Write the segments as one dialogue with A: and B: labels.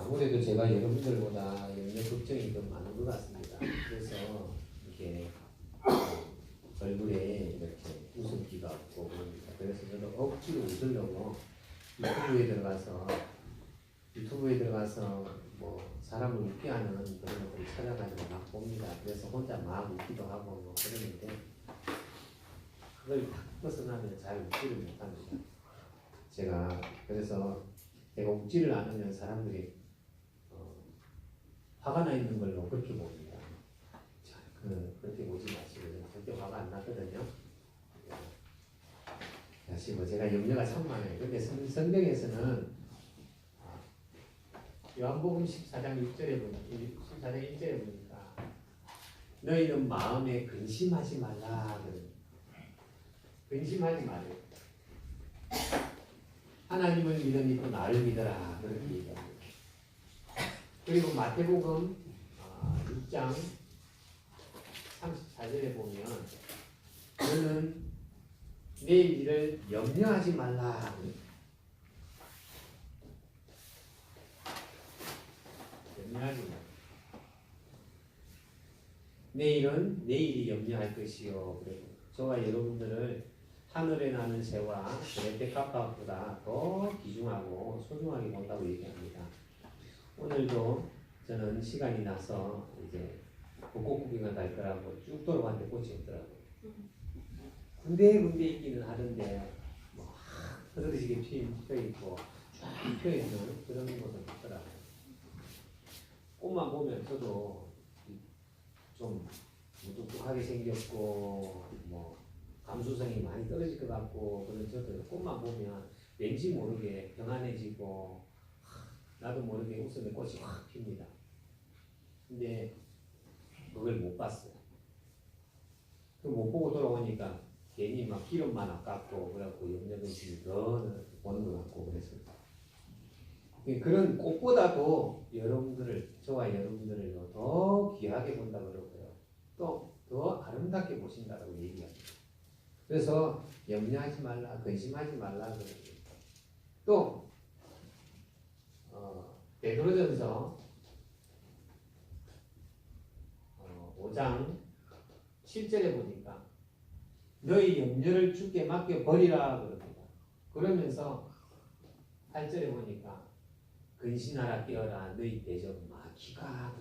A: 아무래도 제가 여러분들보다 염려 걱정이 더 많은 것 같습니다. 그래서 이렇게 얼굴에 이렇게 웃음기가 없고 그럽니다. 그래서 저도 억지로 웃으려고 유튜브에 들어가서 뭐 사람을 웃게 하는 그런 것들을 찾아가지고 막 봅니다. 그래서 혼자 막 웃기도 하고 뭐 그러는데 그걸 딱 벗어나면 잘 웃지를 못합니다. 그래서 제가 웃지를 않으면 사람들이 화가 나 있는 걸로 그렇게 봅니다. 자, 그렇게 보지 마시고요. 절대 화가 안 나거든요. 다시 제가 염려가 참 많아요. 근데 성경에서는 요한복음 14장 1절에 보니까 너희는 마음에 근심하지 말라. 근심하지 말아요. 하나님을 믿으니 또 나를 믿어라. 그렇게 얘기합니다. 그리고 마태복음 6장 34절에 보면 너는 내일 일을 염려하지 말라. 염려하지 말라. 내일은 내일이 염려할 것이요. 그리고 저와 여러분들을 하늘에 나는 새와 그레테카파보다 더 귀중하고 소중하게 본다고 얘기합니다. 오늘도 저는 시간이 나서 이제 벚꽃 구경을 갈 거라고 쭉 돌아봤는데 꽃이 없더라고요. 군데군데 있기는 하던데 뭐 흐르시게 피어있고 쫙 피어있는 그런 곳은 없더라고요. 꽃만 보면 저도 좀 무뚝뚝하게 생겼고 뭐 감수성이 많이 떨어질 것 같고 그런 저도 꽃만 보면 왠지 모르게 평안해지고 나도 모르게 웃음의 꽃이 확 핍니다. 근데 그걸 못 봤어요. 못 보고 돌아오니까 괜히 막 기름만 아깝고 그래갖고 염려근심이 더 보는 것 같고 그랬습니다. 그런 꽃보다도 저와 여러분들을 더 귀하게 본다고 그러고요. 또 더 아름답게 보신다고 얘기합니다. 그래서 염려하지 말라, 근심하지 말라 그럽니다. 또 베드로전서 5장 7절에 보니까 너희 염려를 주께 맡겨 버리라 그럽니다. 그러면서 8절에 보니까 근신하라 깨어라 너희 대적 마귀가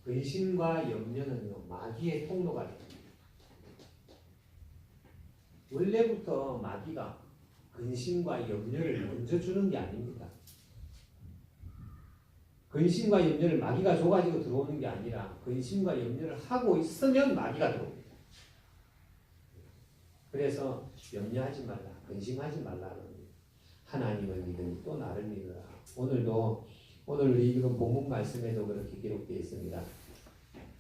A: 근심과 염려는요 마귀의 통로가 됩니다. 원래부터 마귀가 근심과 염려를 먼저 주는 게 아닙니다. 근심과 염려를 마귀가 줘가지고 들어오는 게 아니라 근심과 염려를 하고 있으면 마귀가 들어옵니다. 그래서 염려하지 말라, 근심하지 말라는 하나님을 믿으니 또 나를 믿으라. 오늘 우리 읽은 본문 말씀에도 그렇게 기록되어 있습니다.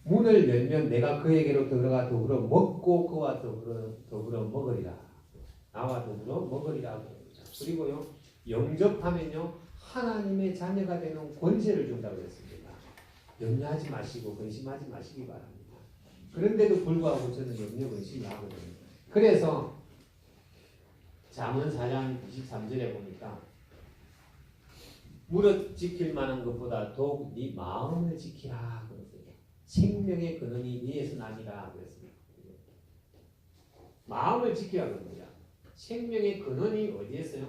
A: 문을 열면 내가 그에게로 들어가 더불어 먹고 그와 더불어 먹으리라. 나와 더불어 먹으리라. 그리고요 영접하면요 하나님의 자녀가 되는 권세를 준다고 했습니다. 염려하지 마시고 근심하지 마시기 바랍니다. 그런데도 불구하고 저는 염려 근심이 하거든요. 그래서 잠언 4장 23절에 보니까 무릇 지킬 만한 것보다 더욱 네 마음을 지키라 그랬어요. 생명의 근원이 네에서 나니라 그랬습니다. 마음을 지키라 그럽니다. 생명의 근원이 어디에서요?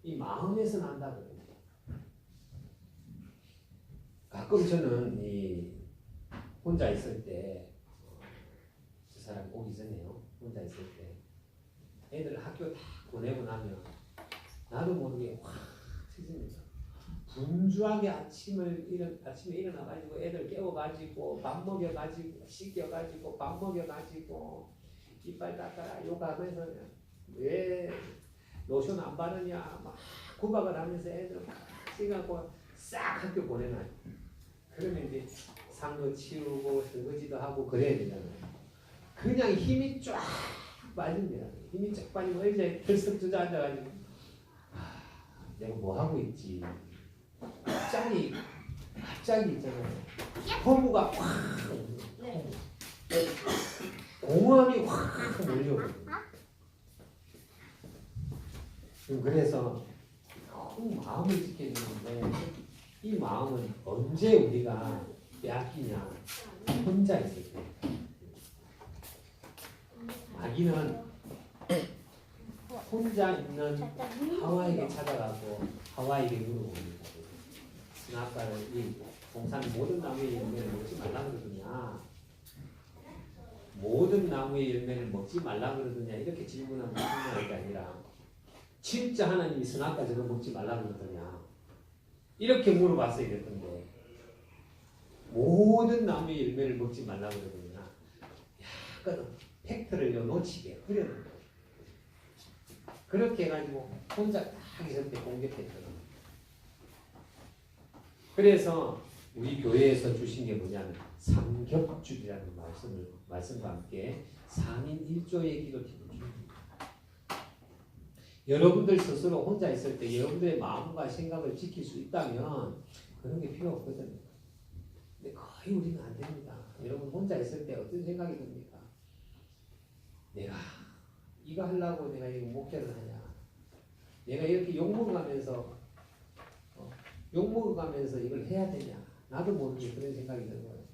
A: 이 마음에서 난다 그럽니다. 가끔 저는 혼자 있을 때 저 사람 오기 전에요. 혼자 있을 때 애들 학교 다 보내고 나면 나도 모르게 확 터집니다. 분주하게 아침에 일어나가지고 애들 깨워가지고 밥 먹여가지고 씻겨가지고 밥 먹여가지고 이빨 닦아라 요가하면서 왜 로션 안 바르냐 막 구박을 하면서 애들 막 씻어갖고 싹 학교 보내놔요. 그러면 이제 상도 치우고 설거지도 하고 그래야 되잖아요. 그냥 힘이 쫙 빠집니다. 힘이 쫙 빠지고 의자에 들썩 주저앉아가지고 내가 뭐 하고 있지. 갑자기 있잖아요. 허무가 확 공허함이 확 몰려오거든요. 그래서 너무 마음을 지켜주는데 이 마음은 언제 우리가 빼앗기냐? 혼자 있을 때. 마귀는 혼자 있는 하와에게 찾아가고 하와에게 물어봅니다. 스나카를 이 동산 모든 나무의 열매를 먹지 말라 그러더냐? 모든 나무의 열매를 먹지 말라 그러더냐? 이렇게 질문하면 무슨 게 아니라 진짜 하나님이 스나카 저거 먹지 말라 그러더냐? 이렇게 물어봤어야 됐던데 모든 나무의 열매를 먹지 말라 그러더냐? 약간 팩트를 놓치게 흐려는 거예요. 그렇게 해가지고 혼자 딱 있을 때 공격했거든요. 그래서 우리 교회에서 주신 게 뭐냐면 삼겹줄이라는 말씀과 함께 3인 1조의 기도팀을 줍니다. 여러분들 스스로 혼자 있을 때 여러분들의 마음과 생각을 지킬 수 있다면 그런 게 필요 없거든요. 근데 거의 우리는 안 됩니다. 여러분 혼자 있을 때 어떤 생각이 듭니까? 내가 이거 하려고 내가 이거 목회를 하냐? 내가 이렇게 욕먹어가면서 이걸 해야 되냐? 나도 모르게 그런 생각이 드는 거예요.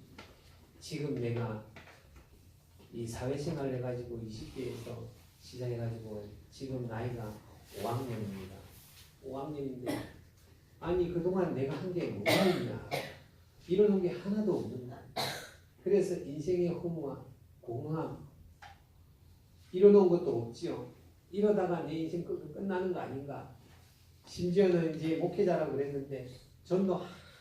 A: 지금 내가 이 사회생활을 해가지고 20대에서 시작해가지고 지금 나이가 5학년입니다. 5학년인데 아니 그동안 내가 한 게 뭐가 있냐? 이뤄놓은 게 하나도 없는 거예요. 그래서 인생의 허무함, 공허함 이뤄놓은 것도 없지요. 이러다가 내 인생 끝나는 거 아닌가? 심지어는 이제 목회자라고 그랬는데 전도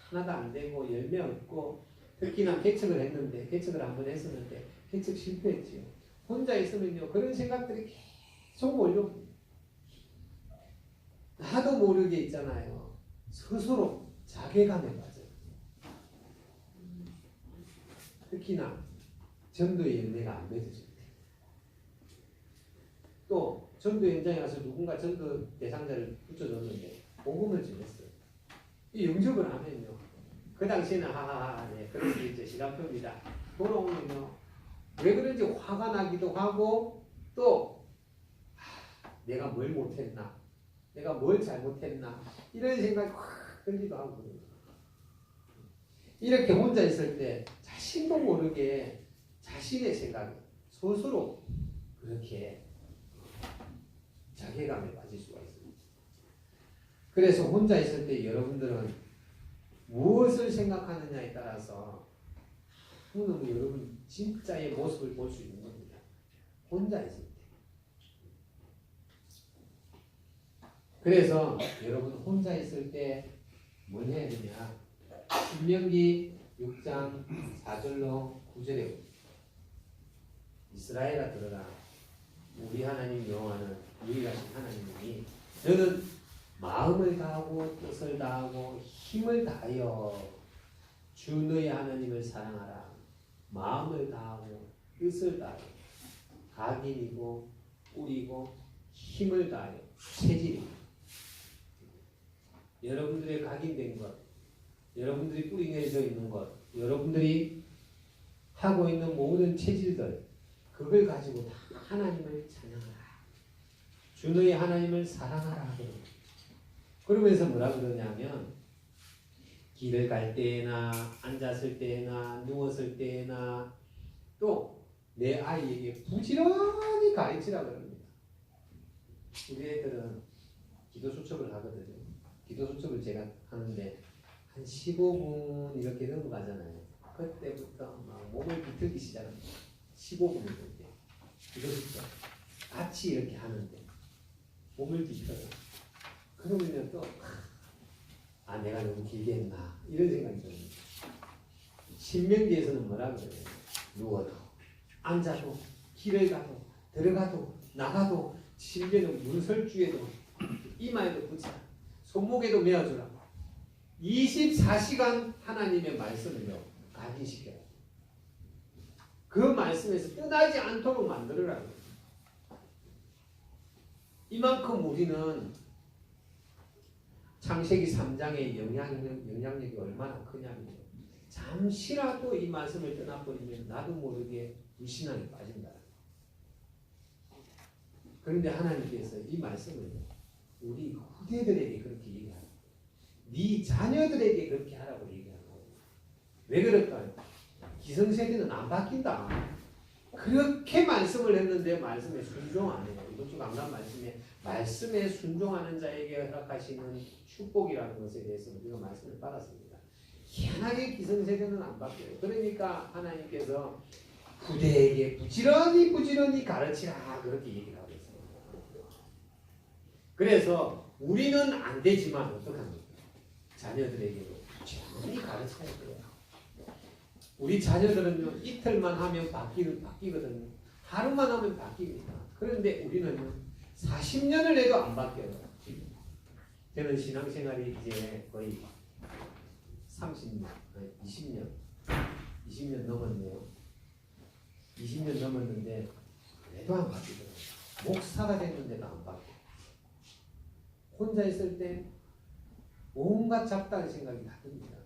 A: 하나도 안 되고 열매 없고 특히나 개척을 했는데 개척을 한번 했었는데 개척 실패했지요. 혼자 있으면요 그런 생각들이 계속 몰려옵니다. 나도 모르게 있잖아요. 스스로 자괴감에 빠져요. 특히나 전도의 열매가 안 맺어질 때. 또 전도 현장에 가서 누군가 전도 대상자를 붙여줬는데 복음을 전했어요. 이 영접을 하면요. 그 당시에는 하하하 네, 그런 게 이제 시간표입니다. 돌아오면요. 왜 그런지 화가 나기도 하고 또 내가 뭘 못했나 내가 뭘 잘못했나 이런 생각이 확 들기도 하고 이렇게 혼자 있을 때 자신도 모르게 자신의 생각이 스스로 그렇게 자괴감에 빠질 수가 있습니다. 그래서 혼자 있을 때 여러분들은 무엇을 생각하느냐에 따라서 너무너무 여러분 진짜의 모습을 볼 수 있는 겁니다. 혼자 있을 때. 그래서 여러분 혼자 있을 때 뭘 해야 되냐? 신명기 6장 4절로 9절에 이스라엘아 들어라. 우리 하나님 여호와는 유일하신 하나님이니 너는 마음을 다하고 뜻을 다하고 힘을 다하여 주 너의 하나님을 사랑하라. 마음을 다하고 뜻을 다하여 각인이고 꿀이고 힘을 다하여 체질이고 여러분들의 각인된 것 여러분들이 뿌리내져 있는 것 여러분들이 하고 있는 모든 체질들 그걸 가지고 다 하나님을 찬양하라. 주 너의 하나님을 사랑하라. 그러면서 뭐라 그러냐면 길을 갈 때나 앉았을 때나 누웠을 때나 또 내 아이에게 부지런히 가르치라 그럽니다. 우리 애들은 기도 수첩을 하거든요. 기도 수첩을 제가 하는데 한 15분 이렇게 넘어가잖아요. 그때부터 막 몸을 비틀기 시작합니다. 15분을 볼 때. 기도 수첩 같이 이렇게 하는데 몸을 비틀어요. 그러면 또 내가 너무 길게 했나 이런 생각이 듭니다. 신명기에서는 뭐라 그래요? 누워도 앉아도 길을 가도 들어가도 나가도 심지어는 문설주에도 이마에도 붙이라 손목에도 메어주라 24시간 하나님의 말씀을요 각인시켜요. 그 말씀에서 떠나지 않도록 만들으라고. 이만큼 우리는 창세기 3장의 영향력이 얼마나 크냐면요. 잠시라도 이 말씀을 떠나버리면 나도 모르게 불신앙에 빠진다. 그런데 하나님께서 이 말씀을 우리 후대들에게 그렇게 얘기합니다. 네 자녀들에게 그렇게 하라고 얘기하는 거예요. 왜 그럴까요? 기성세대는 안 바뀐다. 그렇게 말씀을 했는데 말씀에 순종 안 해요. 이번 주 강단 말씀에 순종하는 자에게 허락하시는 축복이라는 것에 대해서 우리가 말씀을 받았습니다. 희한하게 기성세대는 안 바뀌어요. 그러니까 하나님께서 후대에게 부지런히 가르치라 그렇게 얘기를 하고 있습니다. 그래서 우리는 안 되지만 어떡합니까? 자녀들에게도 부지런히 가르쳐야 돼요. 우리 자녀들은요 이틀만 하면 바뀌거든요. 하루만 하면 바뀝니다. 그런데 우리는 40년을 해도 안 바뀌어요. 저는 신앙생활이 이제 거의 30년, 20년 넘었네요. 20년 넘었는데 그래도 안 바뀌더라고요. 목사가 됐는데도 안 바뀌어요. 혼자 있을 때 온갖 잡다한 생각이 다 듭니다.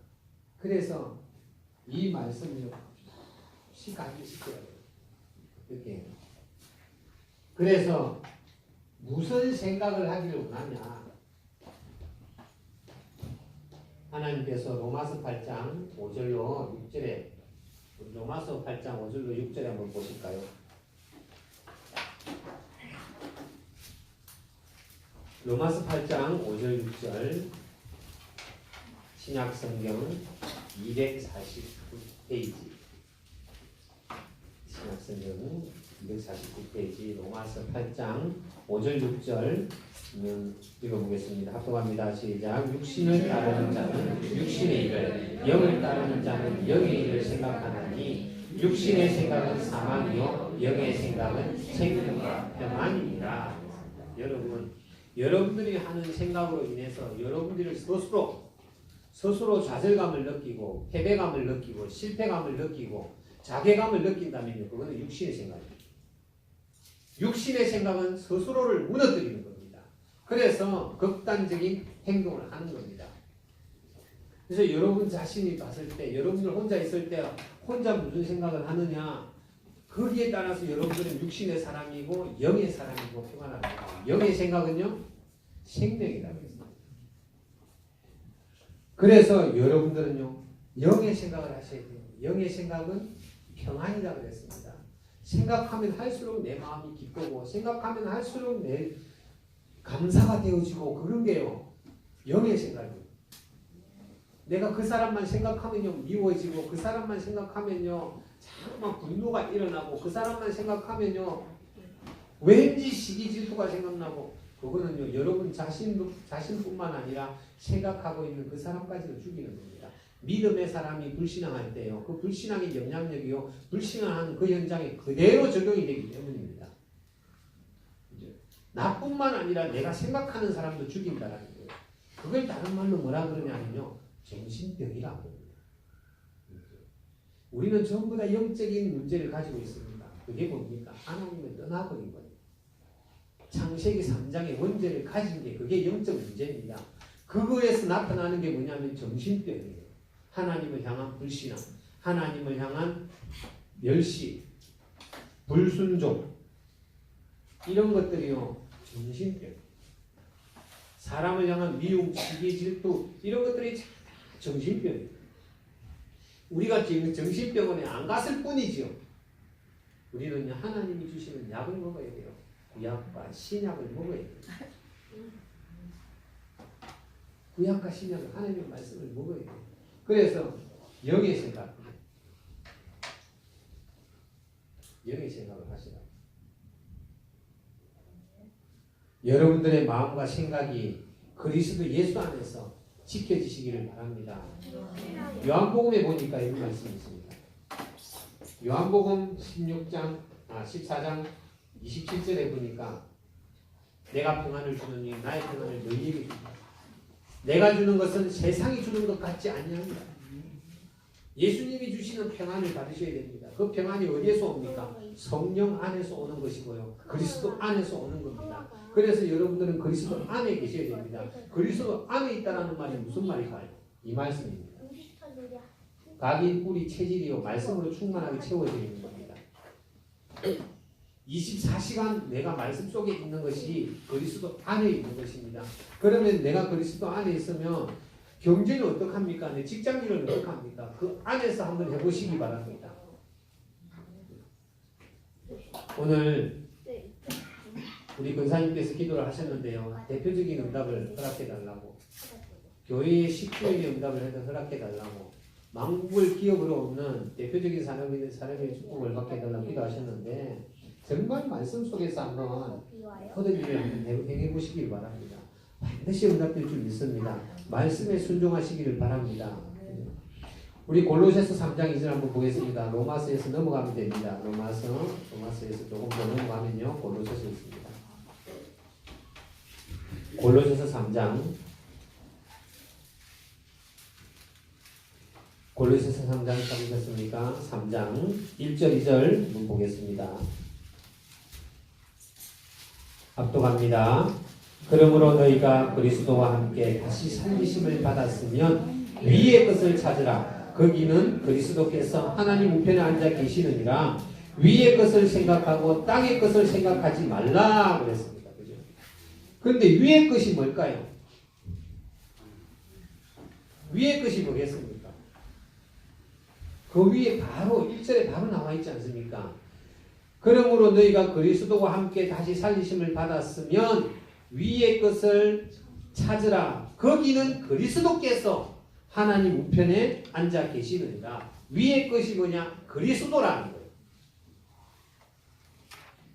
A: 그래서 이 말씀을 간직시켜야 돼요. 이렇게. 그래서 무슨 생각을 하기를 원하냐? 하나님께서 로마서 8장 5절로 6절에 로마서 8장 5절로 6절에 한번 보실까요? 로마서 8장 5절 6절 신약성경 249페이지 신약성경 249페이지 로마서 8장 5절 6절 읽어보겠습니다. 합독합니다. 시작. 육신을 따르는 자는 육신의 일을, 영을 따르는 자는 영의 일을 생각하나니 육신의 생각은 사망이요 영의 생각은 생명과 평안입니다. 여러분들이 하는 생각으로 인해서 여러분들이 스스로 좌절감을 느끼고 패배감을 느끼고 실패감을 느끼고 자괴감을 느낀다면요, 그거는 육신의 생각입니다. 육신의 생각은 스스로를 무너뜨리는 겁니다. 그래서 극단적인 행동을 하는 겁니다. 그래서 여러분 자신이 봤을 때, 여러분들 혼자 있을 때 혼자 무슨 생각을 하느냐, 거기에 따라서 여러분들은 육신의 사람이고 영의 사람이고 평안합니다. 영의 생각은요, 생명이라고 했습니다. 그래서 여러분들은요, 영의 생각을 하셔야 돼요. 영의 생각은 평안이라고 그랬습니다. 생각하면 할수록 내 마음이 기쁘고 생각하면 할수록 내 감사가 되어지고 그런 게요. 영의 생각이에요. 내가 그 사람만 생각하면요 미워지고 그 사람만 생각하면요 자꾸만 분노가 일어나고 그 사람만 생각하면요 왠지 시기 질투가 생각나고 그거는요 여러분 자신뿐만 아니라 생각하고 있는 그 사람까지도 죽이는 겁니다. 믿음의 사람이 불신앙할 때요 그 불신앙의 영향력이요 불신앙하는 그 현장에 그대로 적용이 되기 때문입니다. 나뿐만 아니라 내가 생각하는 사람도 죽인다라는 거예요. 그걸 다른 말로 뭐라 그러냐면요 정신병이라고 합니다. 우리는 전부 다 영적인 문제를 가지고 있습니다. 그게 뭡니까? 하나님을 떠나버린 거예요. 창세기 3장의 원죄를 가진 게 그게 영적 문제입니다. 그거에서 나타나는 게 뭐냐면 정신병이에요. 하나님을 향한 불신앙, 하나님을 향한 멸시, 불순종 이런 것들이요 정신병. 사람을 향한 미움, 시기, 질투 이런 것들이 정신병이에요. 우리가 지금 정신병원에 안 갔을 뿐이지요. 우리는 하나님이 주시는 약을 먹어야 돼요. 구약과 신약을 먹어야 돼요. 구약과 신약을 하나님의 말씀을 먹어야 돼요. 그래서 영의 생각을 하시라. 여러분들의 마음과 생각이 그리스도 예수 안에서 지켜지시기를 바랍니다. 요한복음에 보니까 이런 말씀이 있습니다. 요한복음 14장 27절에 보니까 내가 평안을 주느니 나의 평안을 너희에게 준다. 내가 주는 것은 세상이 주는 것 같지 아니합니다. 예수님이 주시는 평안을 받으셔야 됩니다. 그 평안이 어디에서 옵니까? 성령 안에서 오는 것이고요. 그리스도 안에서 오는 겁니다. 그래서 여러분들은 그리스도 안에 계셔야 됩니다. 그리스도 안에 있다는 말이 무슨 말일까요? 이 말씀입니다. 각인 뿌리 체질이요 말씀으로 충만하게 채워지는 겁니다. 24시간 내가 말씀 속에 있는 것이 그리스도 안에 있는 것입니다. 그러면 내가 그리스도 안에 있으면 경제는 어떡합니까? 내 직장인은 어떡합니까? 그 안에서 한번 해보시기 바랍니다. 오늘 우리 권사님께서 기도를 하셨는데요. 대표적인 응답을 허락해달라고, 교회의 식구에게 응답을 허락해달라고, 만국을 기업으로 없는 대표적인 사람의 축복을 받게 해달라고 기도하셨는데, 정말 말씀 속에서 한번 허드기를 한번 행해 보시길 바랍니다. 반드시 응답될 줄 믿습니다. 말씀에 순종하시기를 바랍니다. 우리 골로새서 3장 2절 한번 보겠습니다. 로마서에서 넘어가면 됩니다. 로마서에서 조금 더 넘어가면요, 골로새서 있습니다. 골로새서 3장, 골로새서 3장 찾으셨습니까? 3장 1절 2절 한번 보겠습니다. 압도합니다. 그러므로 너희가 그리스도와 함께 다시 살리심을 받았으면 위의 것을 찾으라. 거기는 그리스도께서 하나님 우편에 앉아 계시느니라. 위의 것을 생각하고 땅의 것을 생각하지 말라 그랬습니다. 그죠? 그런데 위의 것이 뭘까요? 위의 것이 뭐겠습니까? 그 위에 바로 1절에 바로 나와 있지 않습니까? 그러므로 너희가 그리스도와 함께 다시 살리심을 받았으면 위의 것을 찾으라. 거기는 그리스도께서 하나님 우편에 앉아 계시느니라. 위의 것이 뭐냐? 그리스도라는 거예요.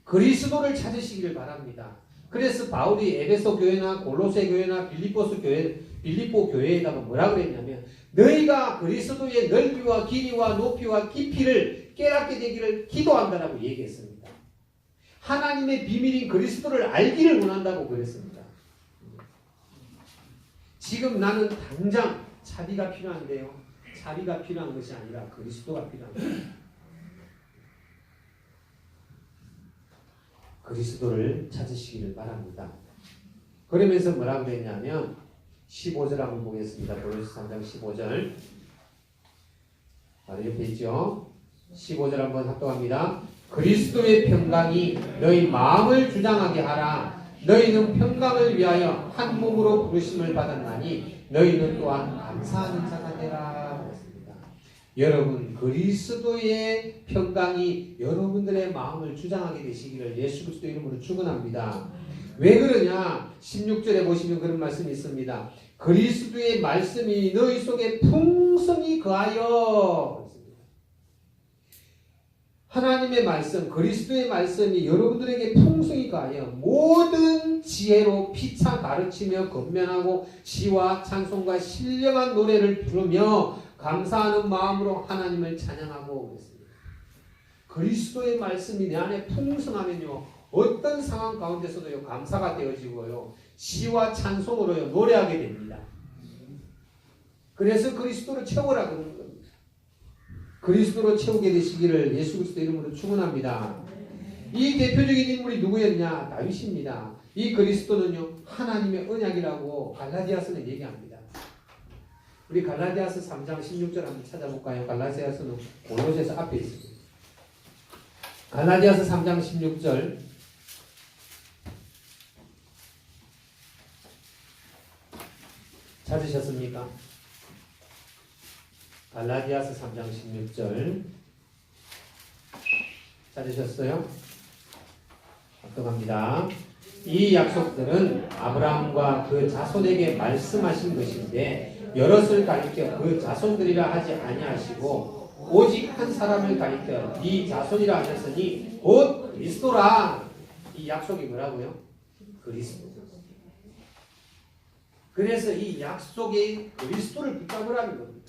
A: 그리스도를 찾으시기를 바랍니다. 그래서 바울이 에베소 교회나 골로새 교회나 빌립보 교회에다가 뭐라 그랬냐면, 너희가 그리스도의 넓이와 길이와 높이와 깊이를 깨닫게 되기를 기도한다라고 얘기했습니다. 하나님의 비밀인 그리스도를 알기를 원한다고 그랬습니다. 지금 나는 당장 차비가 필요한데요. 차비가 필요한 것이 아니라 그리스도가 필요한 거예요. 그리스도를 찾으시기를 바랍니다. 그러면서 뭐라고 그랬냐면 15절 한번 보겠습니다. 골로새 3장 15절. 바로 옆에 있죠. 15절 한번 합독합니다. 그리스도의 평강이 너희 마음을 주장하게 하라. 너희는 평강을 위하여 한 몸으로 부르심을 받았나니 너희는 또한 감사하는 자가 되라. 그랬습니다. 여러분, 그리스도의 평강이 여러분들의 마음을 주장하게 되시기를 예수 그리스도 이름으로 축원합니다. 왜 그러냐? 16절에 보시면 그런 말씀이 있습니다. 그리스도의 말씀이 너희 속에 풍성히 거하여. 하나님의 말씀, 그리스도의 말씀이 여러분들에게 풍성히 거하여 모든 지혜로 피차 가르치며 권면하고 시와 찬송과 신령한 노래를 부르며 감사하는 마음으로 하나님을 찬양하고 그랬습니다. 그리스도의 말씀이 내 안에 풍성하면요, 어떤 상황 가운데서도요, 감사가 되어지고요, 시와 찬송으로요, 노래하게 됩니다. 그래서 그리스도를 채워라 그러는 겁니다. 그리스도로 채우게 되시기를 예수 그리스도 이름으로 축원합니다. 이 대표적인 인물이 누구였냐? 다윗입니다. 이 그리스도는요, 하나님의 언약이라고 갈라디아서는 얘기합니다. 우리 갈라디아서 3장 16절 한번 찾아볼까요? 갈라디아서는 골로새서 앞에 있습니다. 갈라디아서 3장 16절. 찾으셨습니까? 갈라디아서 3장 16절 찾으셨어요? 합독합니다. 이 약속들은 아브라함과 그 자손에게 말씀하신 것인데 여럿을 가리켜 그 자손들이라 하지 아니하시고 오직 한 사람을 가리켜 네 자손이라 하셨으니 곧 그리스도라. 이 약속이 뭐라고요? 그리스도. 그래서 이 약속이 그리스도를 붙잡으라는 겁니다.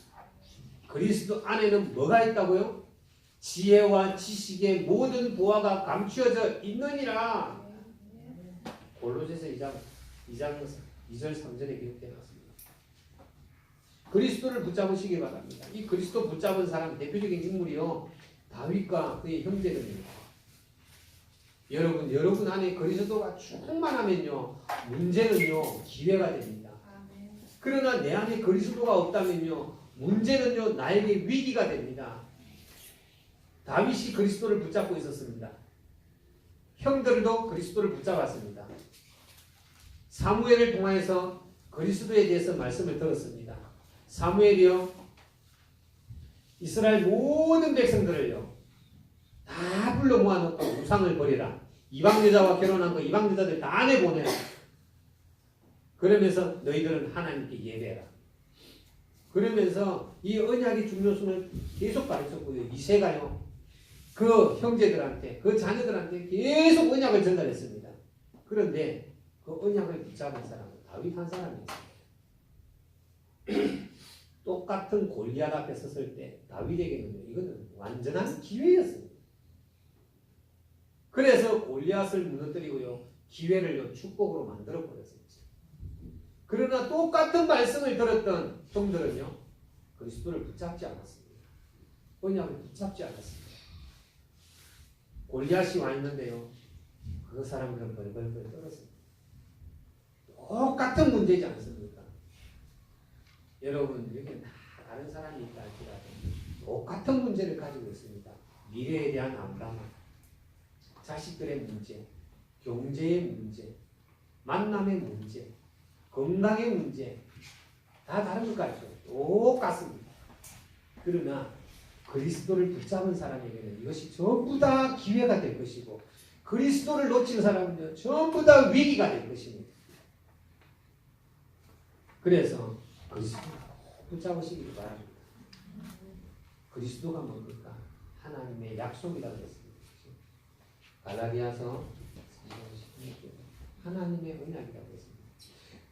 A: 그리스도 안에는 뭐가 있다고요? 지혜와 지식의 모든 보화가 감추어져 있느니라. 골로새서 2장 2절 3절에 기록되어 있습니다. 그리스도를 붙잡으시기 바랍니다. 이 그리스도 붙잡은 사람 대표적인 인물이요, 다윗과 그의 형제들입니다. 여러분 안에 그리스도가 충만하면요, 문제는요, 기회가 됩니다. 그러나 내 안에 그리스도가 없다면요, 문제는요, 나에게 위기가 됩니다. 다윗이 그리스도를 붙잡고 있었습니다. 형들도 그리스도를 붙잡았습니다. 사무엘을 통해서 그리스도에 대해서 말씀을 들었습니다. 사무엘이요 이스라엘 모든 백성들을요 다 불러 모아놓고 우상을 버리라. 이방 여자와 결혼한 거 이방 여자들 다 내보내라. 그러면서 너희들은 하나님께 예배해라. 그러면서 이 언약의 중요성을 계속 가르쳤고요. 이새가요 그 형제들한테 그 자녀들한테 계속 언약을 전달했습니다. 그런데 그 언약을 붙잡은 사람은 다윗 한 사람이었습니다. 똑같은 골리앗 앞에 섰을 때 다윗에게는 이거는 완전한 기회였습니다. 그래서 골리앗을 무너뜨리고요 기회를 축복으로 만들어 버렸습니다. 그러나 똑같은 말씀을 들었던 종들은요 그리스도를 붙잡지 않았습니다. 언약을 붙잡지 않았습니다. 골리앗이 와 있는데요 그 사람들은 벌벌벌 떨었습니다. 똑같은 문제지 않습니까? 여러분 이렇게 다 다른 사람이 있다 할지라도 똑같은 문제를 가지고 있습니다. 미래에 대한 암담함, 자식들의 문제, 경제의 문제, 만남의 문제, 건강의 문제 다 다른 것 같죠. 똑같습니다. 그러나 그리스도를 붙잡은 사람에게는 이것이 전부 다 기회가 될 것이고 그리스도를 놓친 사람은 전부 다 위기가 될 것입니다. 그래서 그리스도를 붙잡으시기를 바랍니다. 그리스도가 뭡니까? 하나님의 약속이라고 했습니다. 갈라디아서 하나님의 언약이라고 했습니다.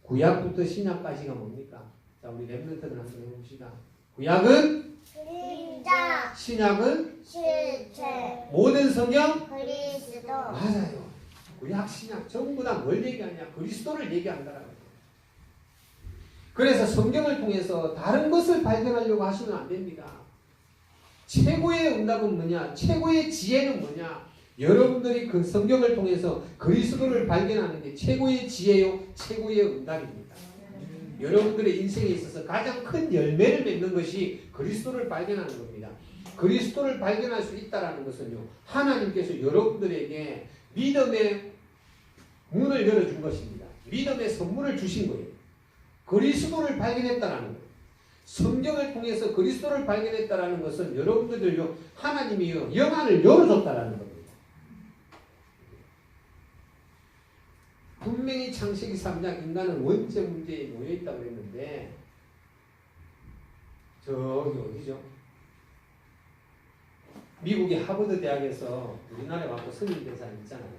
A: 구약부터 신약까지가 뭡니까? 자, 우리 렘넌트들 한번 해봅시다. 구약은
B: 그림자,
A: 신약은
B: 실체,
A: 모든 성경
B: 그리스도.
A: 맞아요. 구약 신약 전부 다 뭘 얘기하냐? 그리스도를 얘기한다라는 거예요. 그래서 성경을 통해서 다른 것을 발견하려고 하시면 안 됩니다. 최고의 응답은 뭐냐? 최고의 지혜는 뭐냐? 여러분들이 그 성경을 통해서 그리스도를 발견하는 게 최고의 지혜요, 최고의 응답입니다. 여러분들의 인생에 있어서 가장 큰 열매를 맺는 것이 그리스도를 발견하는 겁니다. 그리스도를 발견할 수 있다는 것은요, 하나님께서 여러분들에게 믿음의 문을 열어준 것입니다. 믿음의 선물을 주신 거예요. 그리스도를 발견했다는 거예요. 성경을 통해서 그리스도를 발견했다는 것은 여러분들요, 하나님이요, 영안을 열어줬다는 겁니다. 분명히 창세기 3장 인간은 원죄 문제에 놓여있다고 했는데 저기 어디죠? 미국의 하버드 대학에서 우리나라에 와서 승인된 사람 있잖아요.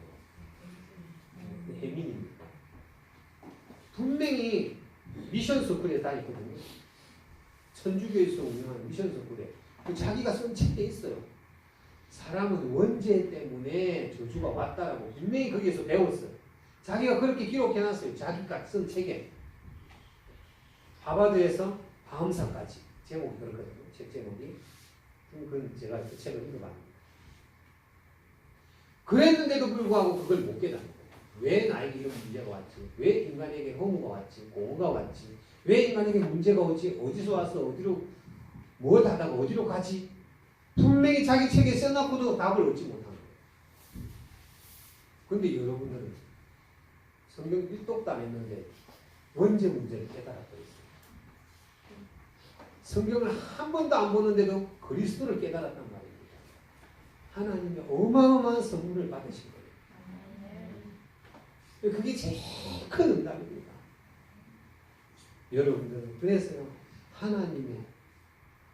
A: 혜민입니다. 분명히 미션 스쿨에 다녔거든요. 천주교에서 운영하는 미션 스쿨에 자기가 쓴 책에 있어요. 사람은 원죄 때문에 저주가 왔다라고 분명히 거기에서 배웠어요. 자기가 그렇게 기록해놨어요. 자기가 쓴 책에. 하버드에서 다음사까지 제목이 그렇거든요. 책 제목이. 그건 제가 그 책을 읽어봤습니다. 그랬는데도 불구하고 그걸 못 깨닫는 거예요. 왜 나에게 이런 문제가 왔지? 왜 인간에게 허무가 왔지? 공허가 왔지? 왜 인간에게 문제가 오지? 어디서 와서 어디로 뭘 하다가 어디로 가지? 분명히 자기 책에 써놓고도 답을 얻지 못한 거예요. 그런데 여러분들은 성경 1독도 안 했는데 원죄 문제를 깨달았어요. 성경을 한 번도 안 보는데도 그리스도를 깨달았단 말입니다. 하나님의 어마어마한 선물을 받으신 거예요. 그게 제일 큰 응답입니다. 여러분들은 그래서요, 하나님의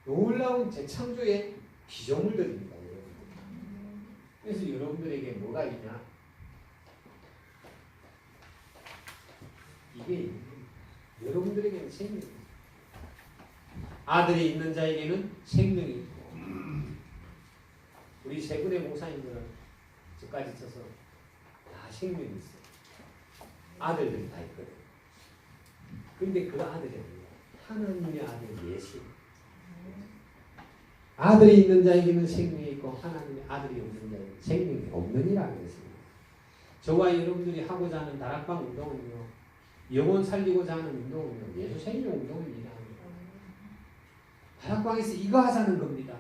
A: 놀라운 재창조의 피조물들입니다. 그래서 여러분들에게 뭐가 있냐? 이게 여러분들에게는 생명입니다. 아들이 있는 자에게는 생명이 있고, 우리 세 분의 목사님들은 저까지 쳐서 다 생명이 있어요. 아들들이 다 있거든요. 그런데 그 아들이 아니라 하나님의 아들 예수. 아들이 있는 자에게는 생명이 있고 하나님의 아들이 없는 자에게는 생명이 없느니라 그랬습니다. 저와 여러분들이 하고자 하는 다락방 운동은요, 영혼 살리고자 하는 운동은요, 예수 생명 운동입니다. 다락방에서 이거 하자는 겁니다.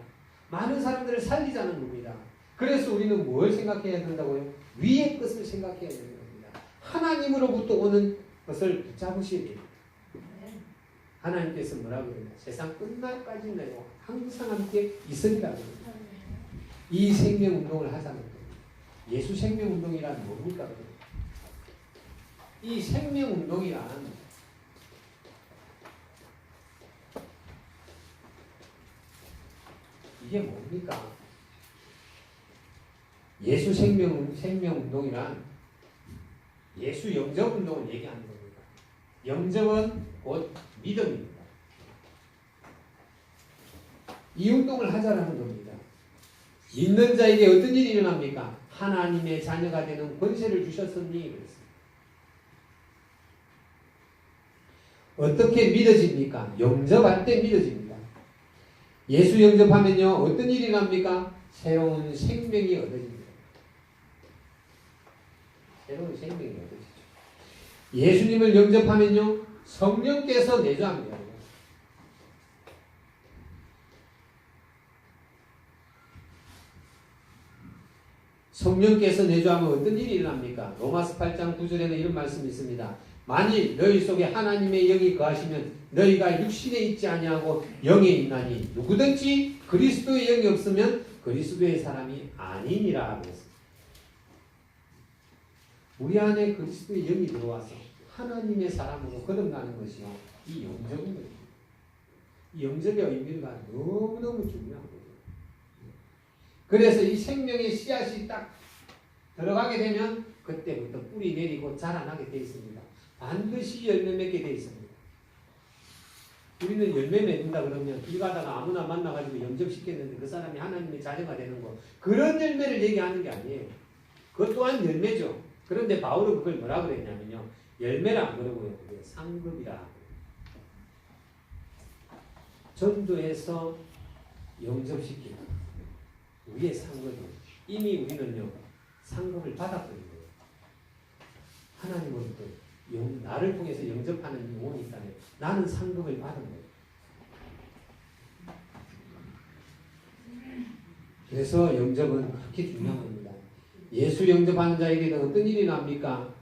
A: 많은 사람들을 살리자는 겁니다. 그래서 우리는 뭘 생각해야 된다고요? 위의 것을 생각해야 되는 겁니다. 하나님으로부터 오는 것을 붙잡으셔야 됩니다. 하나님께서 뭐라고 그러냐? 세상 끝날까지 내가 항상 함께 있으리라 그럽니다. 이 생명운동을 하자는 겁니다. 예수 생명운동이란 뭡니까? 이 생명운동이란 이게 뭡니까? 예수 생명운동이란 예수 영접운동을 얘기하는 겁니다. 영접은 곧 믿음입니다. 이 운동을 하자라는 겁니다. 믿는 자에게 어떤 일이 일어납니까? 하나님의 자녀가 되는 권세를 주셨으니 그랬습니다. 어떻게 믿어집니까? 영접할 때 믿어집니다. 예수 영접하면요 어떤 일이 납니까? 새로운 생명이 얻어집니다. 새로운 생명이 얻어지죠. 예수님을 영접하면요 성령께서 내주합니다. 성령께서 내주하면 어떤 일이 일어납니까? 로마서 8장 9절에는 이런 말씀이 있습니다. 만일 너희 속에 하나님의 영이 거하시면 너희가 육신에 있지 아니하고 영에 있나니 누구든지 그리스도의 영이 없으면 그리스도의 사람이 아니니라 그랬습니다. 우리 안에 그리스도의 영이 들어와서 하나님의 사람으로 거듭나는 것이요 이 영접인 거예요. 이 영접의 의미가 너무너무 중요한 거예요. 그래서 이 생명의 씨앗이 딱 들어가게 되면 그때부터 뿌리 내리고 자라나게 되어 있습니다. 반드시 열매 맺게 되어 있습니다. 우리는 열매 맺는다 그러면 길 가다가 아무나 만나가지고 영접시켰는데 그 사람이 하나님의 자녀가 되는 거 그런 열매를 얘기하는 게 아니에요. 그것 또한 열매죠. 그런데 바울은 그걸 뭐라 그랬냐면요. 열매라 안 그러고요. 상급이라. 전도해서 영접시키는 우리의 상급이에요. 이미 우리는요. 상급을 받았거든요. 하나님으로부터 나를 통해서 영접하는 영혼이 있다면 나는 상급을 받은 거예요. 그래서 영접은 그렇게 중요한 겁니다. 예수 영접하는 자에게는 어떤 일이 납니까?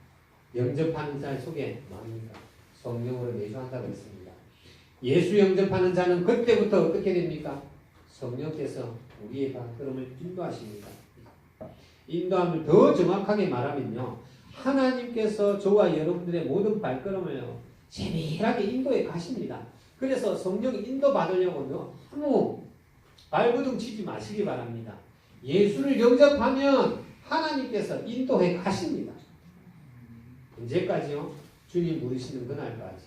A: 영접하는 자 속에 뭡니까? 성령으로 내주한다고 했습니다. 예수 영접하는 자는 그때부터 어떻게 됩니까? 성령께서 우리의 발걸음을 인도하십니다. 인도함을 더 정확하게 말하면요. 하나님께서 저와 여러분들의 모든 발걸음을 세밀하게 인도해 가십니다. 그래서 성령 인도 받으려고요. 아무 발버둥 치지 마시기 바랍니다. 예수를 영접하면 하나님께서 인도해 가십니다. 언제까지요? 주님 부르시는 그날까지.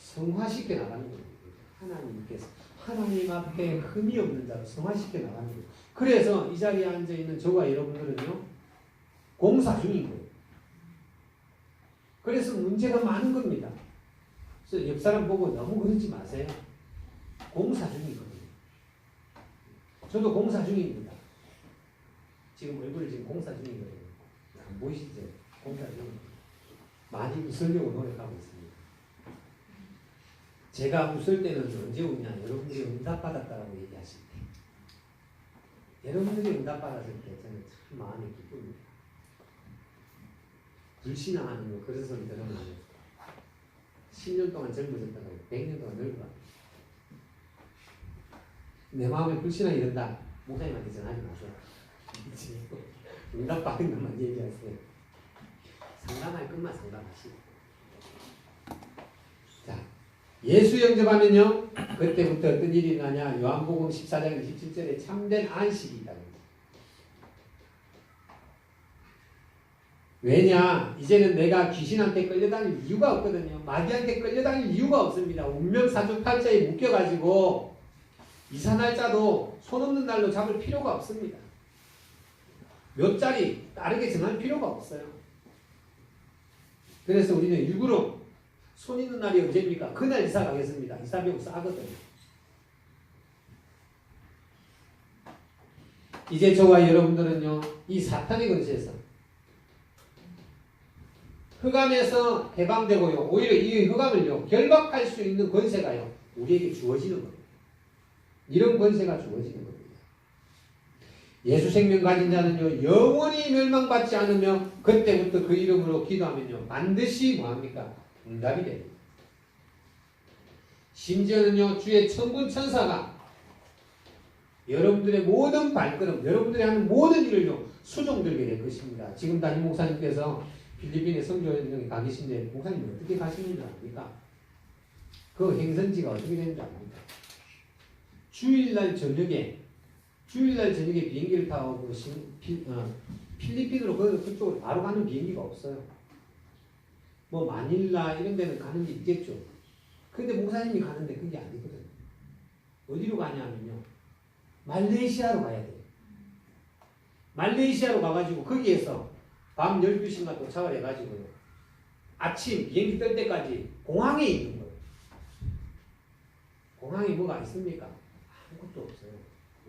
A: 성화시켜 나가는 겁니다. 하나님께서. 하나님 앞에 흠이 없는 자로 성화시켜 나가는 거예요. 그래서 이 자리에 앉아있는 저와 여러분들은요. 공사 중인 거예요. 그래서 문제가 많은 겁니다. 그래서 옆 사람 보고 너무 그러지 마세요. 공사 중이거든요. 저도 공사 중입니다. 지금 얼굴을 지금 공사 중이거든요. 안 보이시죠? 공사 중입니다. 많이 웃으려고 노력하고 있습니다. 제가 웃을 때는 언제 웃냐? 여러분들이 응답받았다라고 얘기하실 때. 여러분들이 응답받았을 때 저는 참 마음이 기쁩니다. 불신앙하는 거 그런 소리 들으면 10년 동안 젊어졌다가 100년 동안 늙어갑니다. 내 마음에 불신앙이 든다. 목사님한테 전하지 마세요. 응답받은 것만 얘기하세요. 상담할 것만 상담하시고. 자, 예수 영접하면요. 그때부터 어떤 일이 일어나냐. 요한복음 14장 27절에 참된 안식이 있다. 왜냐? 이제는 내가 귀신한테 끌려다닐 이유가 없거든요. 마귀한테 끌려다닐 이유가 없습니다. 운명사주팔자에 묶여가지고 이사날짜도 손 없는 날로 잡을 필요가 없습니다. 몇 자리 다르게 정할 필요가 없어요. 그래서 우리는 일부러 손 있는 날이 언제입니까? 그날 이사 가겠습니다. 이사비용 싸거든요. 이제 저와 여러분들은요. 이 사탄의 권세에서 흑암에서 해방되고요. 오히려 이 흑암을요. 결박할 수 있는 권세가요. 우리에게 주어지는 겁니다. 이런 권세가 주어지는 겁니다. 예수 생명 가진 자는요. 영원히 멸망받지 않으며 그때부터 그 이름으로 기도하면요. 반드시 뭐합니까? 응답이 됩니다. 심지어는요 주의 천군 천사가 여러분들의 모든 발걸음, 여러분들이 하는 모든 일을요 수종들게 될 것입니다. 지금 담임 목사님께서 필리핀에 선교여행에 가 계신데 목사님 어떻게 가시는 줄 압니까? 그 행선지가 어떻게 되는 줄 압니까? 주일날 저녁에 비행기를 타고 필리핀으로 그쪽으로 바로 가는 비행기가 없어요. 뭐 마닐라 이런 데는 가는 게 있겠죠. 근데 목사님이 가는데 그게 아니거든요. 어디로 가냐면요. 말레이시아로 가야 돼요. 말레이시아로 가가지고 거기에서 밤 12시간 도착을 해가지고요. 아침 비행기 뜰 때까지 공항에 있는 거예요. 공항에 뭐가 있습니까? 아무것도 없어요.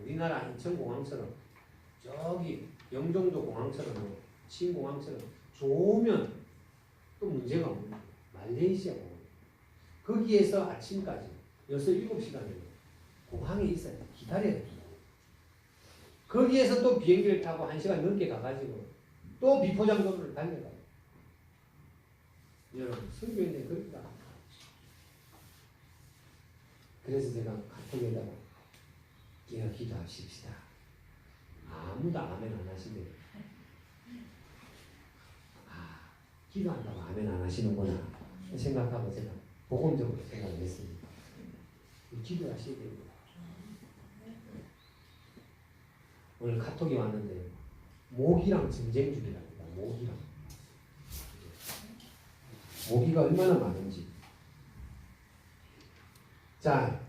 A: 우리나라 인천공항처럼 저기 영종도 공항처럼 신공항처럼 좋으면 또 문제가 없는 거예요. 말레이시아 공항. 거기에서 아침까지 6, 7시간을 공항에 있어야 돼. 기다려야 돼. 거기에서 또 비행기를 타고 1시간 넘게 가가지고 또 비포장도로를 달려가요. 여러분, 선교인데 그러니까. 그래서 제가 카톡에다가 끼어 기도하십시다. 아무도 아멘 안 하시네요. 아, 기도한다고 아멘 안 하시는구나 생각하고 제가 복음적으로 생각을 했습니다. 기도하셔야 됩니다. 오늘 카톡이 왔는데 모기랑 전쟁 중이랍니다. 모기가 얼마나 많은지. 자,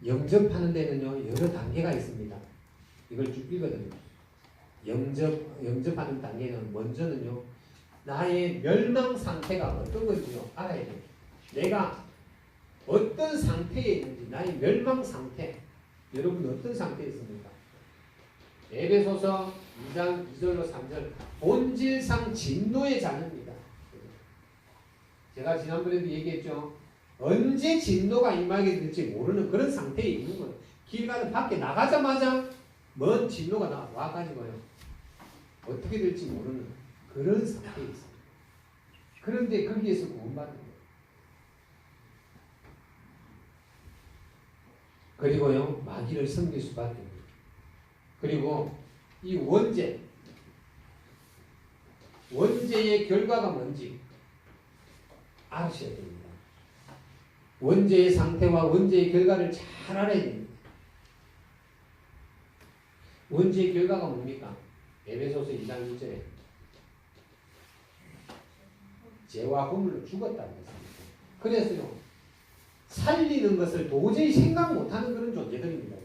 A: 영접하는 데는요 여러 단계가 있습니다. 이걸 쭉 읽어드립니다. 영접하는 단계는 먼저는요 나의 멸망 상태가 어떤 건지요 알아야 돼요. 내가 어떤 상태에 있는지, 나의 멸망 상태. 여러분 어떤 상태에 있습니까? 에베소서 2장 2절로 3절 본질상 진노의 자녀입니다. 제가 지난번에도 얘기했죠. 언제 진노가 임하게 될지 모르는 그런 상태에 있는 거예요. 길 가는 밖에 나가자마자 먼 진노가 와가지고요. 어떻게 될지 모르는 그런 상태에 있어요. 그런데 거기에서 구원받는 거예요. 그리고요 마귀를 섬길 수밖에 없어요. 그리고 이 원죄의 결과가 뭔지 아셔야 됩니다. 원죄의 상태와 원죄의 결과를 잘 알아야 됩니다. 원죄의 결과가 뭡니까? 에베소서 2장 1절에 죄와 허물로 죽었다는 것입니다. 그래서요 살리는 것을 도저히 생각 못하는 그런 존재들입니다.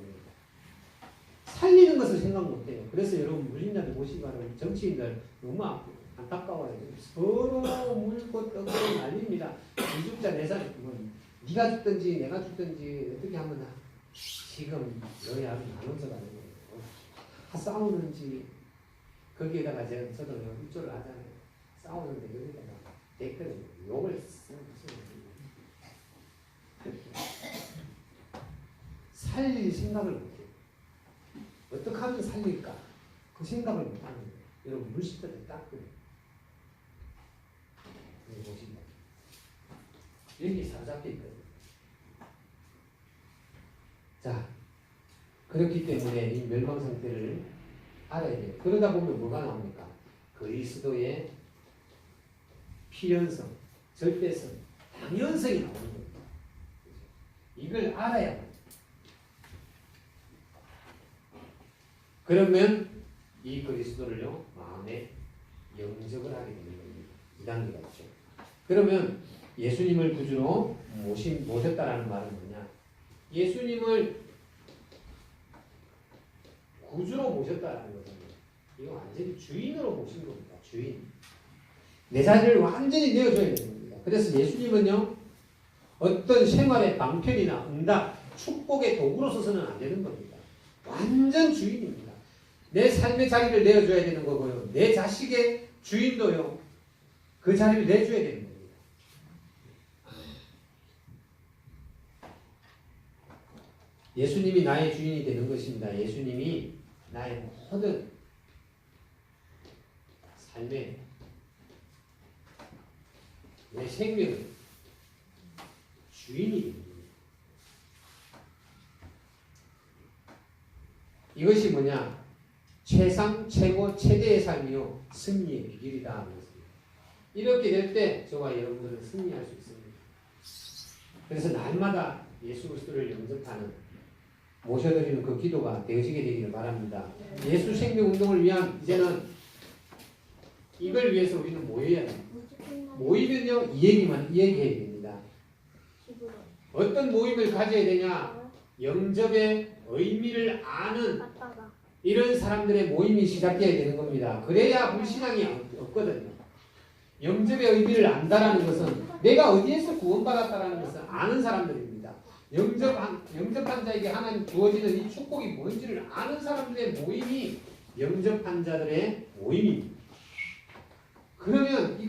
A: 살리는 것을 생각 못해요. 그래서 여러분 무신자들 보시면 정치인들 너무 안타까워요. 서로 물고 뜯고 난립니다. 이죽자 내살 네가 죽든지 내가 죽든지 어떻게 하면 지금 여야 나눠서 가는 거예요. 싸우는지 거기에다가 저도 입조를 하잖아요. 싸우는데 여기다가 댓글에 욕을 쓰는 살릴 생각을 못해요. 어떻게 하면 살릴까? 그 생각을 못하는 거예요. 여러분 물시들을 딱 그래요. 여기 보시면 여기 사잡혀 있거든요. 자, 그렇기 때문에 이 멸망 상태를 알아야 돼요. 그러다 보면 뭐가 나옵니까? 그리스도의 필연성, 절대성, 당연성이 나오는 거예요. 이걸 알아야 돼요. 그러면 이 그리스도를요 마음에 영접을 하게 되는 겁니다. 이 단계가 있죠. 그러면 예수님을 구주로 모셨다라는 말은 뭐냐? 예수님을 구주로 모셨다라는 거잖아요. 이거 완전히 주인으로 모신 겁니다. 주인. 내 자리를 완전히 내어줘야 되는 겁니다. 그래서 예수님은요 어떤 생활의 방편이나 응답, 축복의 도구로 서서는 안 되는 겁니다. 완전 주인입니다. 내 삶의 자리를 내어줘야 되는 거고요. 내 자식의 주인도요. 그 자리를 내줘야 되는 겁니다. 예수님이 나의 주인이 되는 것입니다. 예수님이 나의 모든 삶의 내 생명의 주인이 됩니다. 이것이 뭐냐? 최상, 최고, 최대의 삶이요. 승리의 비결이다. 이렇게 될 때 저와 여러분들은 승리할 수 있습니다. 그래서 날마다 예수 그리스도를 영접하는 모셔드리는 그 기도가 되어지게 되기를 바랍니다. 예수 생명 운동을 위한 이제는 이걸 위해서 우리는 모여야 됩니다. 모이면요 이 얘기해야 됩니다. 어떤 모임을 가져야 되냐? 영접의 의미를 아는 이런 사람들의 모임이 시작해야 되는 겁니다. 그래야 불신앙이 없거든요. 영접의 의미를 안다라는 것은 내가 어디에서 구원받았다라는 것을 아는 사람들입니다. 영접한 자에게 하나님 주어지는 이 축복이 뭔지를 아는 사람들의 모임이 영접한 자들의 모임입니다. 그러면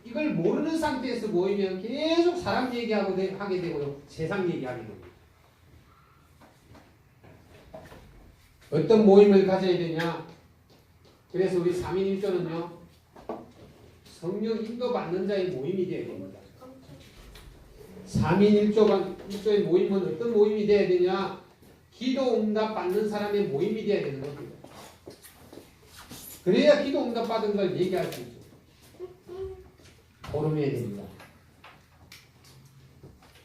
A: 이걸 모르는 상태에서 모이면 계속 사람 얘기하고 하게 되고요. 세상 얘기하게 됩니다. 어떤 모임을 가져야 되냐? 그래서 우리 3인 1조는요. 성령 인도받는 자의 모임이 되어야 됩니다. 3인 1조의 모임은 어떤 모임이 되어야 되냐? 기도 응답 받는 사람의 모임이 되어야 되는 겁니다. 그래야 기도 응답 받은 걸 얘기할 수 있죠. 포럼해야 됩니다.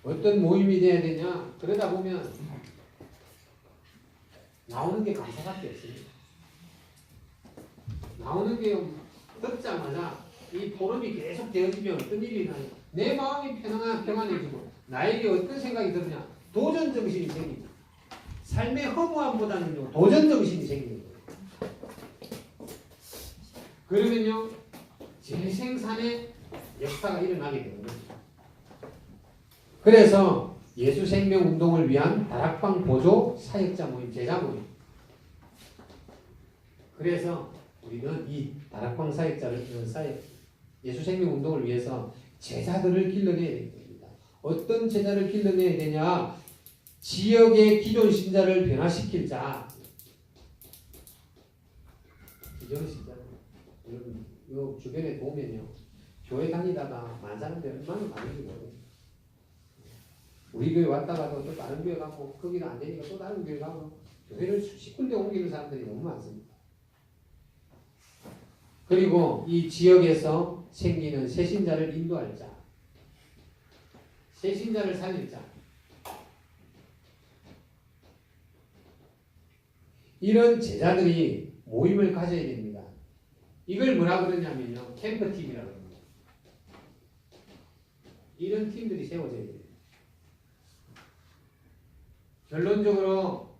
A: 어떤 모임이 돼야 되냐? 그러다 보면 나오는 게 감사밖에 없습니다. 나오는 게 듣자마자 이 포럼이 계속 되어지면 어떤 일이 나요? 내 마음이 평안해지고 나에게 어떤 생각이 드느냐? 도전 정신이 생깁니다. 삶의 허무함보다는요 도전 정신이 생기는 거예요. 그러면요 재생산의 역사가 일어나게 되는 겁니다. 그래서 예수 생명 운동을 위한 다락방 보조 사역자 모임, 제자 모임. 그래서 우리는 이 다락방 예수 생명 운동을 위해서 제자들을 길러내야 됩니다. 어떤 제자를 길러내야 되냐? 지역의 기존 신자를 변화시킬 자. 기존 신자. 여러분, 요 주변에 보면요. 교회 다니다가 많은 사람들이 얼마나 많은지 모르겠어요. 우리 교회 왔다가도 또 다른 교회 가고 거기가 안 되니까 또 다른 교회 가고 교회를 수십 군데 옮기는 사람들이 너무 많습니다. 그리고 이 지역에서 생기는 새신자를 인도할 자, 새신자를 살릴 자, 이런 제자들이 모임을 가져야 됩니다. 이걸 뭐라 그러냐면요 캠프팀이라고 합니다. 이런 팀들이 세워져야 돼요. 결론적으로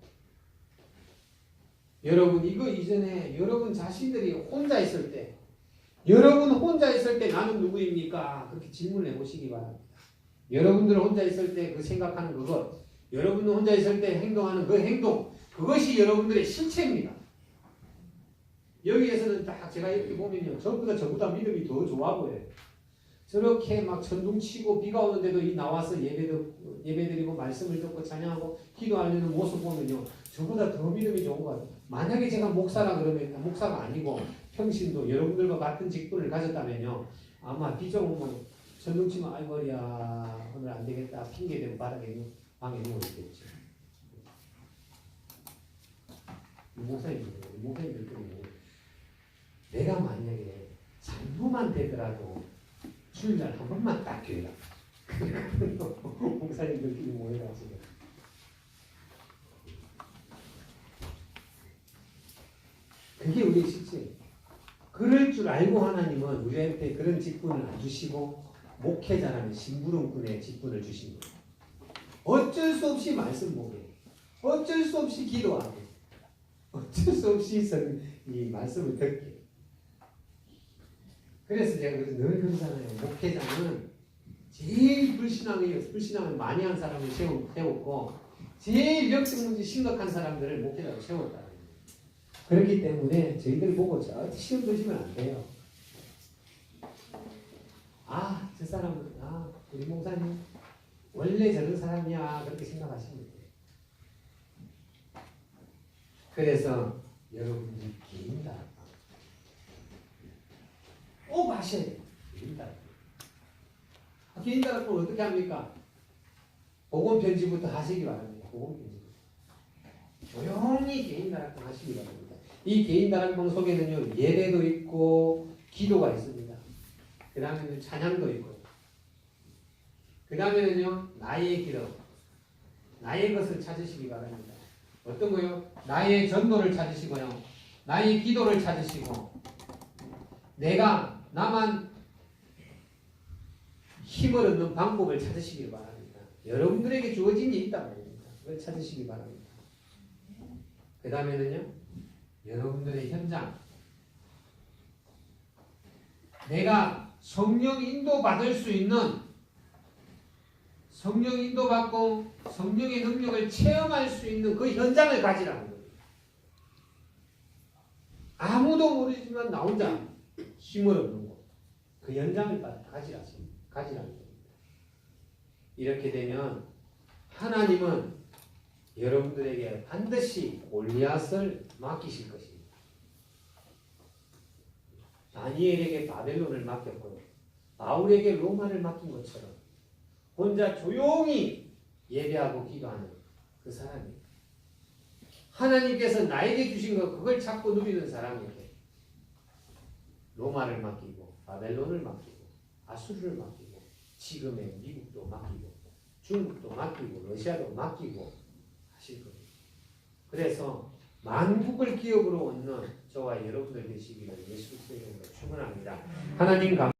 A: 여러분 이거 이전에 여러분 자신들이 혼자 있을 때 나는 누구입니까? 그렇게 질문을 해보시기 바랍니다. 여러분들 혼자 있을 때 그 생각하는 그것, 여러분 혼자 있을 때 행동하는 그 행동, 그것이 여러분들의 실체입니다. 여기에서는 딱 제가 이렇게 보면요 저보다 믿음이 더 좋아 보여요. 저렇게 막 천둥치고 비가 오는데도 이 나와서 예배드리고 말씀을 듣고 찬양하고 기도하려는 모습 보면요 저보다 더 믿음이 좋은 것 같아요. 만약에 제가 목사라 그러면 목사가 아니고 평신도 여러분들과 같은 직분을 가졌다면요 아마 비 좀 오면 천둥치면 아이고야 오늘 안 되겠다 핑계대고 바닥에 방에 누워있겠죠. 목사님들 때문에 내가 만약에 잠부만 되더라도 주일날 한 번만 딱 교회가 목사님들끼리 모여가지고 그게 우리의 실제. 그럴 줄 알고 하나님은 우리한테 그런 직분을 안 주시고 목회자라는 심부름꾼의 직분을 주신 거예요. 어쩔 수 없이 말씀 보게, 어쩔 수 없이 기도하게, 어쩔 수 없이 이 말씀을 듣게. 그래서 제가 늘 그러잖아요. 목회자는 제일 불신앙을 많이 한 사람을 세웠고 제일 역성문제 심각한 사람들을 목회자로 세웠다. 그렇기 때문에 저희들 보고 절대 시험 드시면 안 돼요. 아, 저 사람은 우리 목사님 원래 저런 사람이야 그렇게 생각하시면 돼요. 그래서 여러분들이 긴다. 꼭 하셔야 돼요. 긴다. 긴다라고 어떻게 합니까? 복음 편지부터 하시기 바랍니다. 복음 편지. 조용히 개인 다락방 하시기 바랍니다. 이 개인 다락방 속에는요 예배도 있고 기도가 있습니다. 그 다음에는 찬양도 있고 그 다음에는요 나의 기도 나의 것을 찾으시기 바랍니다. 어떤 거요? 나의 전도를 찾으시고요 나의 기도를 찾으시고 내가 나만 힘을 얻는 방법을 찾으시기 바랍니다. 여러분들에게 주어진 게 있단 말입니다. 그걸 찾으시기 바랍니다. 그 다음에는요 여러분들의 현장 내가 성령 인도 받을 수 있는 성령 인도 받고 성령의 능력을 체험할 수 있는 그 현장을 가지라는 거예요. 아무도 모르지만 나 혼자 힘을 얻는 곳, 그 현장을 가지라는 겁니다. 이렇게 되면 하나님은 여러분들에게 반드시 골리앗을 맡기실 것입니다. 다니엘에게 바벨론을 맡겼고 바울에게 로마를 맡긴 것처럼 혼자 조용히 예배하고 기도하는 그 사람이 하나님께서 나에게 주신 것 그걸 찾고 누리는 사람에게 로마를 맡기고 바벨론을 맡기고 아수르를 맡기고 지금의 미국도 맡기고 중국도 맡기고 러시아도 맡기고 하실 겁니다. 그래서 만국을 기업으로 얻는 저와 여러분들 되시기를 예수 그리스도의 이름으로 축원합니다. 하나님 감